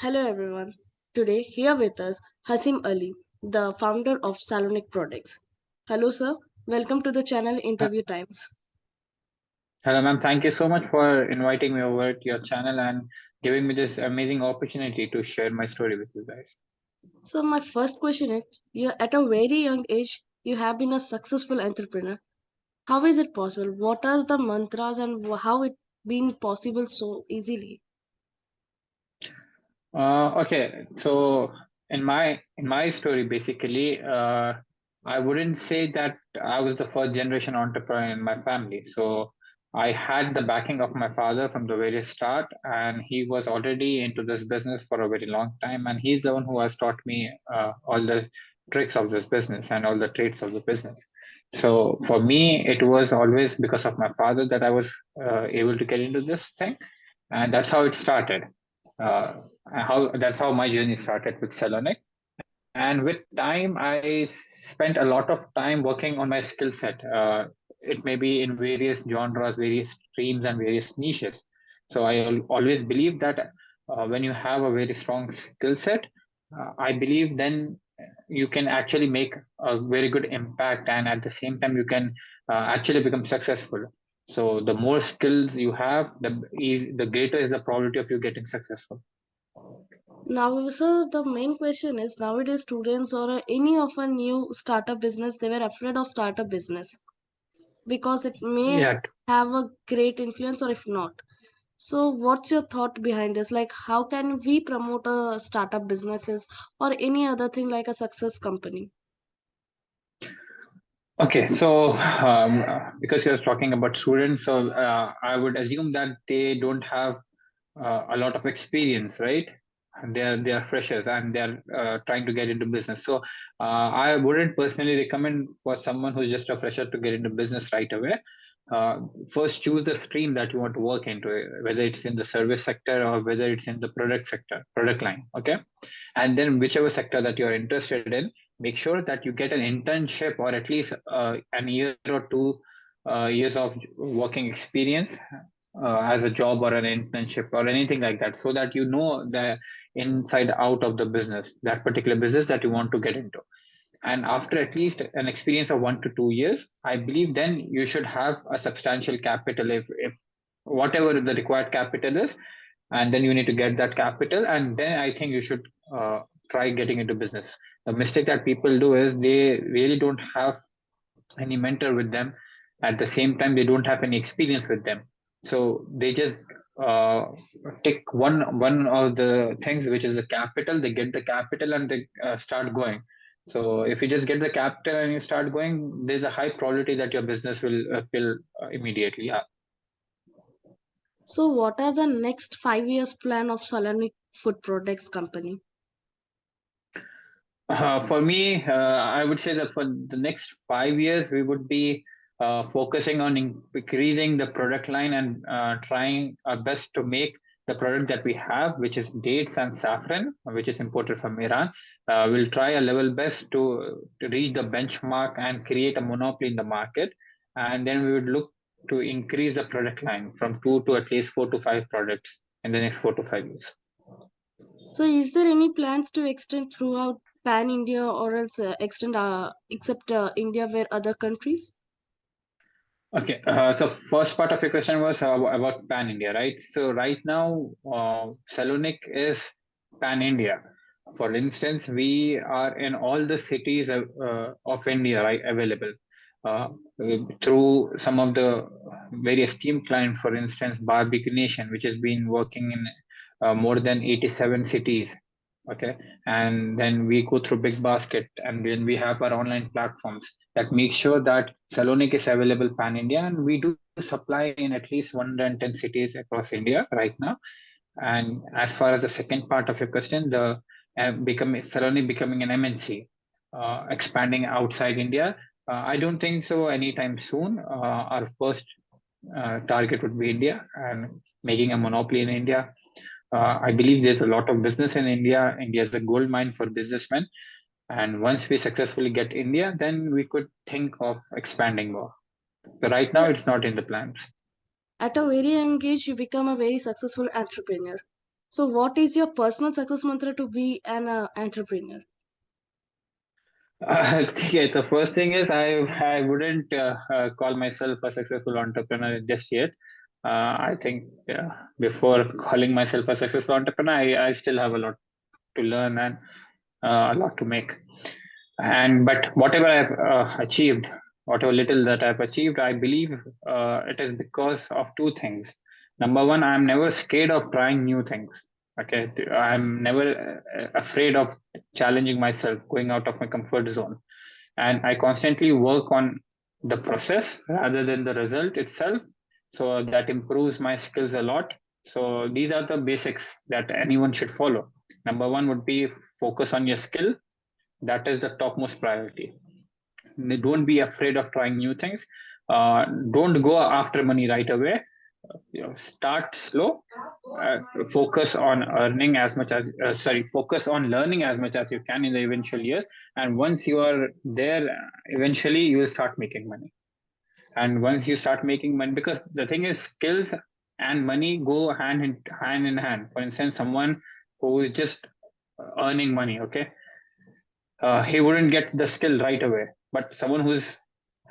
Hello everyone. Today here with us Hashim Ali, the founder of Salonik Products. Hello sir, welcome to the channel Uh, Interview Times. Hello, ma'am. Thank you so much for inviting me over to your channel and giving me this amazing opportunity to share my story with you guys. So my first question is, you at a very young age you have been a successful entrepreneur. How is it possible? What are the mantras and how it been possible so easily? Okay, so in my story, basically, I wouldn't say that I was the first generation entrepreneur in my family. So I had the backing of my father from the very start, and he was already into this business for a very long time, and he's the one who has taught me all the tricks of this business and all the traits of the business. So for me, it was always because of my father that I was able to get into this thing, and that's how it started. Uh, how That's how my journey started with Salonik. And with time, spent a lot of time working on my skill set. It may be in various genres, various streams, and various niches. So always believe that when you have a very strong skill set, I believe then you can actually make a very good impact, and at the same time, you can actually become successful. So the more skills you have, the greater is the probability of you getting successful. Now, sir, the main question is nowadays students or any of a new startup business, they were afraid of startup business because it may Yeah. have a great influence or if not. So what's your thought behind this? Like how can we promote a startup businesses or any other thing like a success company? Okay, so because you're talking about students, so I would assume that they don't have a lot of experience, right? And they are freshers and they're trying to get into business. So I wouldn't personally recommend for someone who's just a fresher to get into business right away. Uh, First, choose the stream that you want to work into, whether it's in the service sector or whether it's in the product sector, product line. Okay, and then whichever sector that you're interested in, make sure that you get an internship or at least an year or two years of working experience as a job or an internship or anything like that, so that you know the inside out of the business, that particular business that you want to get into. And after at least an experience of 1 to 2 years, I believe then you should have a substantial capital, if whatever the required capital is, and then you need to get that capital, and then I think you should try getting into business. The mistake that people do is they really don't have any mentor with them. At the same time, they don't have any experience with them, so they just uh, take one of the things, which is the capital. They get the capital and they start going. So if you just get the capital and you start going, there's a high probability that your business will fill immediately. Yeah. So what are the next 5 years plan of Salonik Food Products Company? For me, I would say that for the next 5 years, we would be focusing on increasing the product line and trying our best to make the product that we have, which is dates and saffron, which is imported from Iran. We'll try a level best to reach the benchmark and create a monopoly in the market. And then we would look to increase the product line from two to at least 4 to 5 products in the next 4 to 5 years. So is there any plans to extend throughout pan India or else extend except India where other countries? Okay, so first part of your question was about Pan India, right? So right now, Salonik is Pan India. For instance, we are in all the cities of India, right, available uh, through some of the various team clients. For instance, Barbecue Nation, which has been working in more than 87 cities. Okay, and then we go through Big Basket, and then we have our online platforms that make sure that Salonik is available pan India, and we do supply in at least 110 cities across India right now. And as far as the second part of your question, the Salonik becoming an MNC, expanding outside India, I don't think so anytime soon. Our first target would be India and making a monopoly in India. I believe there's a lot of business in India. India is a gold mine for businessmen. And once we successfully get India, then we could think of expanding more. But right now, it's not in the plans. At a very young age, you become a very successful entrepreneur. So, what is your personal success mantra to be an entrepreneur? Okay, the first thing is I wouldn't call myself a successful entrepreneur just yet. I think before calling myself a successful entrepreneur, I still have a lot to learn and a lot to make. And but whatever I've achieved, whatever little that I've achieved, I believe it is because of two things. Number one, I'm never scared of trying new things. Okay, I'm never afraid of challenging myself, going out of my comfort zone, and I constantly work on the process rather than the result itself. So that improves my skills a lot. So these are the basics that anyone should follow. Number one would be focus on your skill. That is the topmost priority. Don't be afraid of trying new things. Don't go after money right away. Start slow. Focus on earning as much as focus on learning as much as you can in the eventual years. And once you are there, eventually you will start making money. And once you start making money, because the thing is, skills and money go hand in hand. For instance, someone who is just earning money, okay, he wouldn't get the skill right away. But someone who's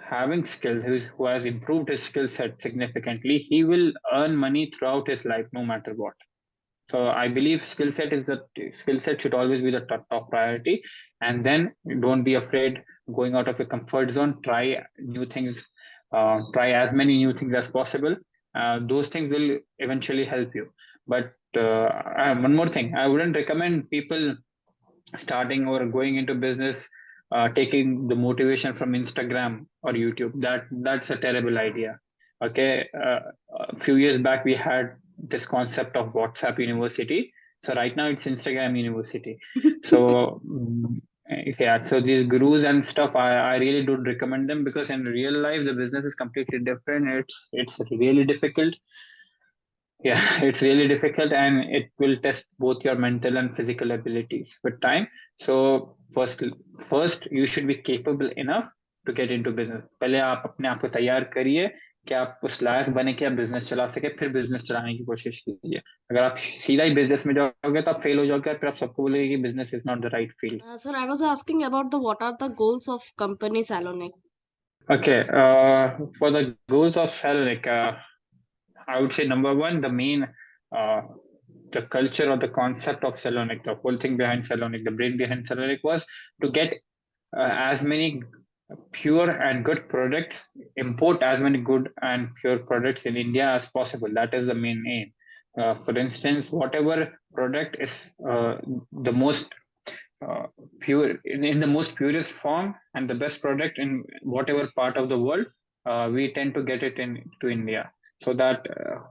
having skills, who has improved his skill set significantly, he will earn money throughout his life, no matter what. So I believe skill set should always be the top priority. And then don't be afraid going out of your comfort zone. Try new things. Try as many new things as possible. Those things will eventually help you. But one more thing, I wouldn't recommend people starting or going into business taking the motivation from Instagram or YouTube. That's a terrible idea. Okay, a few years back we had this concept of WhatsApp University. So right now it's Instagram University. So yeah, so these gurus and stuff, I really don't recommend them, because in real life the business is completely different. It's really difficult. Yeah, it's really difficult, and it will test both your mental and physical abilities with time. So first you should be capable enough to get into business. पहले आप अपने आप को तैयार करिए कि आप उस लायक बने कि आप बिजनेस चला सके, फिर बिजनेस चलाने की कोशिश कीजिए। अगर आप सीधा ही बिजनेस में जाओगे तो आप फेल हो जाओगे, और फिर आप सबको बोलोगे कि business is not the right field. Sir, I was asking about the what are the goals of company Salonik? Okay, for the goals of Salonik, I would say number one, the main, uh, the culture or the concept of Salonik, the whole thing behind Salonik, the brain behind Salonik was to get as many pure and good products, import as many good and pure products in India as possible. That is the main aim. For instance, whatever product is the most pure in the most purest form and the best product in whatever part of the world, we tend to get it in to India. So that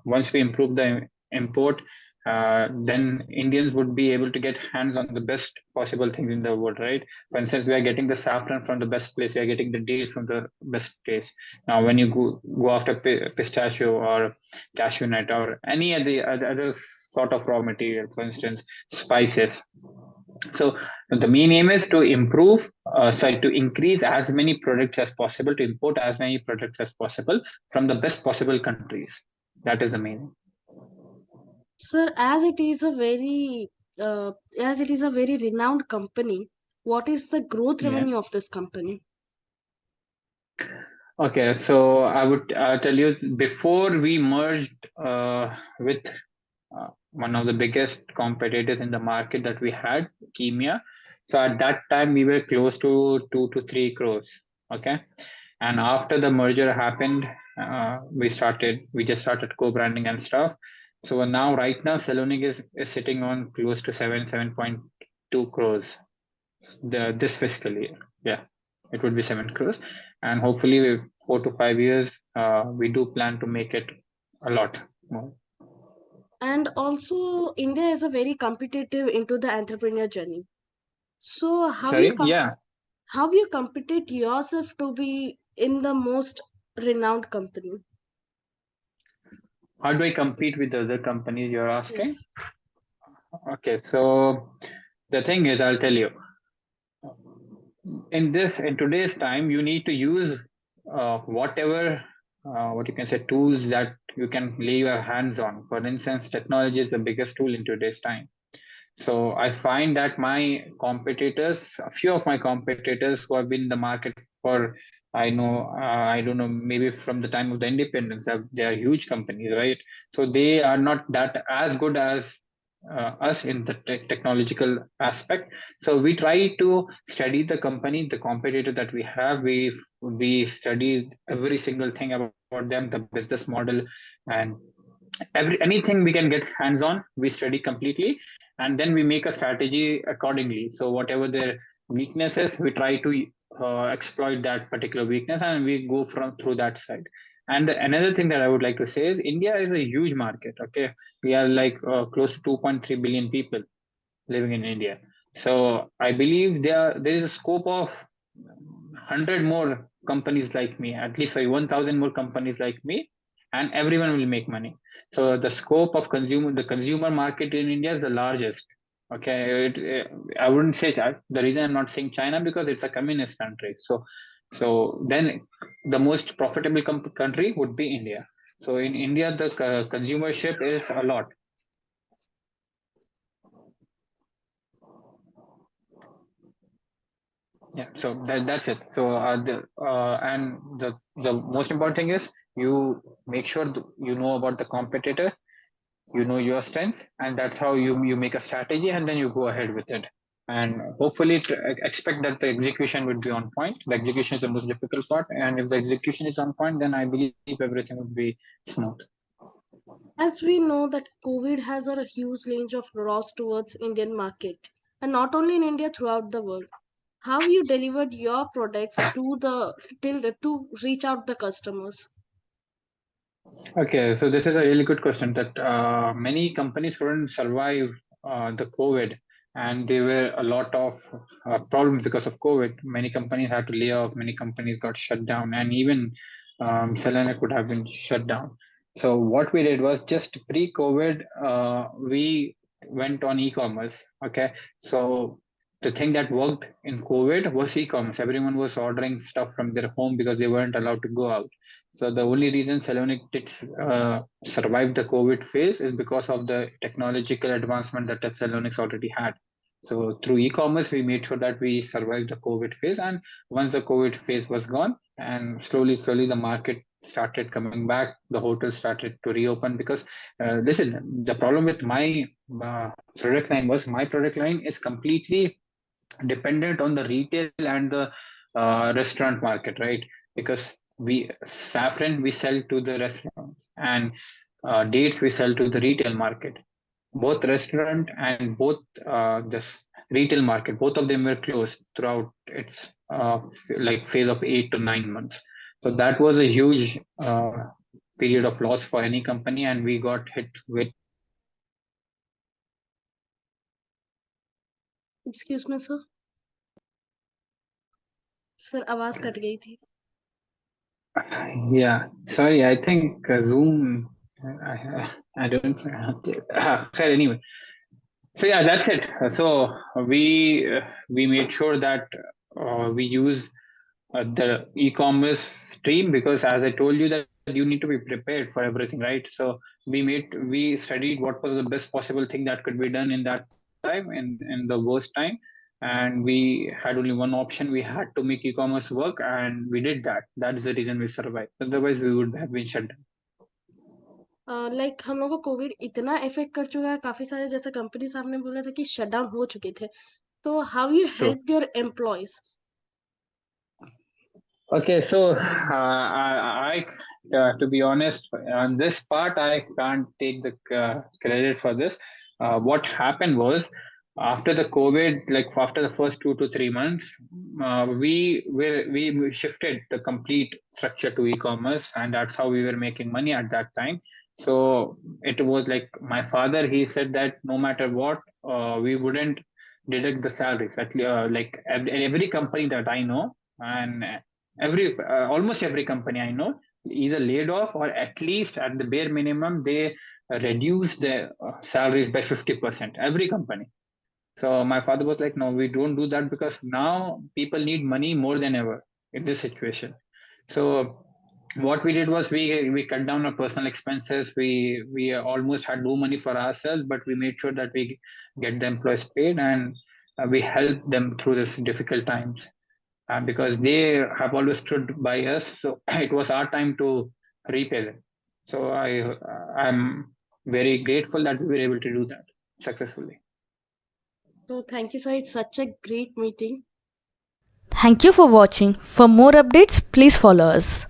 once we improve the import, then Indians would be able to get hands on the best possible things in the world, right? For instance, we are getting the saffron from the best place, we are getting the dates from the best place. Now when you go after pistachio or cashew nut or any of the other sort of raw material, for instance spices. So the main aim is to to increase as many products as possible, to import as many products as possible from the best possible countries. That is the main aim. Sir, as it is a very renowned company, what is the growth Yeah. revenue of this company? Okay, so I would tell you, before we merged with one of the biggest competitors in the market that we had, Kimia. So at that time, we were close to 2 to 3 crores. Okay, and after the merger happened, we just started co-branding and stuff. So now, right now, Salonik is sitting on close to 7.2 crores this fiscal year. Yeah, it would be 7 crores, and hopefully, with 4 to 5 years, we do plan to make it a lot more. And also, India is a very competitive into the entrepreneur journey. So, Sorry, yeah. how you competed yourself to be in the most renowned company? How do I compete with the other companies you're asking? Yes. Okay, so the thing is, I'll tell you, in today's time, you need to use whatever what you can say tools that you can lay your hands on. For instance, technology is the biggest tool in today's time. So I find that my competitors, a few of my competitors who have been in the market for, I don't know, maybe from the time of the independence, they are huge companies, right? So they are not that as good as us in the technological aspect. So we try to study the company, the competitor that we have. We study every single thing about them, the business model, and anything we can get hands on, we study completely, and then we make a strategy accordingly. So whatever their weaknesses, we try to exploit that particular weakness, and we go from through that side. And another thing that I would like to say is India is a huge market. Okay, we are like close to 2.3 billion people living in India. So I believe there is a scope of 100 more companies like me, at least sorry, 1,000 more companies like me, and everyone will make money. So the scope of the consumer market in India is the largest. Okay, I wouldn't say that. The reason I'm not saying China because it's a communist country. So then the most profitable country would be India. So in India, the consumership is a lot. Yeah, so that's it. So the most important thing is you make sure you know about the competitor, you know your strengths, and that's how you make a strategy, and then you go ahead with it. And hopefully, expect that the execution would be on point. The execution is the most difficult part, and if the execution is on point, then I believe everything would be smooth. As we know that COVID has a huge range of loss towards Indian market, and not only in India, throughout the world. How you delivered your products to the till the, to reach out the customers? Okay, so this is a really good question that many companies couldn't survive the COVID, and there were a lot of problems because of COVID. Many companies had to lay off, many companies got shut down, and even Salonik could have been shut down. So what we did was just pre-COVID, we went on e-commerce. Okay, so the thing that worked in COVID was e-commerce. Everyone was ordering stuff from their home because they weren't allowed to go out. So the only reason Salonik did survive the COVID phase is because of the technological advancement that Salonik's already had. So through e-commerce, we made sure that we survived the COVID phase. And once the COVID phase was gone, and slowly, the market started coming back. The hotels started to reopen because, listen, the problem with my product line was my product line is completely dependent on the retail and the restaurant market, right? Because we saffron we sell to the restaurants, and dates we sell to the retail market. Both restaurant and both this retail market, both of them were closed throughout its like phase of 8 to 9 months. So that was a huge period of loss for any company, and we got hit with. Excuse me sir, sir आवाज cut गई थी. Yeah, sorry, I think Zoom. I don't. Anyway, so yeah, that's it. So we made sure that we use the e-commerce stream because, as I told you, that you need to be prepared for everything, right? So we studied what was the best possible thing that could be done in that time, in the worst time, and we had only one option. We had to make e-commerce work, and we did that. That is the reason we survived. Otherwise, we would have been shut down. Like हम लोग को Covid इतना effect कर चुका है, काफी सारे जैसे कंपनी साहब ने बोला था कि शट डाउन हो चुके थे. तो how you True. Help your employees? Okay, so to be honest, on this part, I can't take the credit for this. What happened was after the COVID, like after the first 2 to 3 months, we shifted the complete structure to e-commerce, and that's how we were making money at that time. So it was like my father. He said that no matter what, we wouldn't deduct the salaries. Like every company that I know, and almost every company I know either laid off or at least at the bare minimum they reduced their salaries by 50%. Every company. So my father was like, no, we don't do that because now people need money more than ever in this situation. So What we did was we cut down our personal expenses. We almost had no money for ourselves, but we made sure that we get the employees paid, and we helped them through this difficult times, because they have always stood by us. So it was our time to repay them. So I'm very grateful that we were able to do that successfully. So thank you, sir. It's such a great meeting. Thank you for watching. For more updates, please follow us.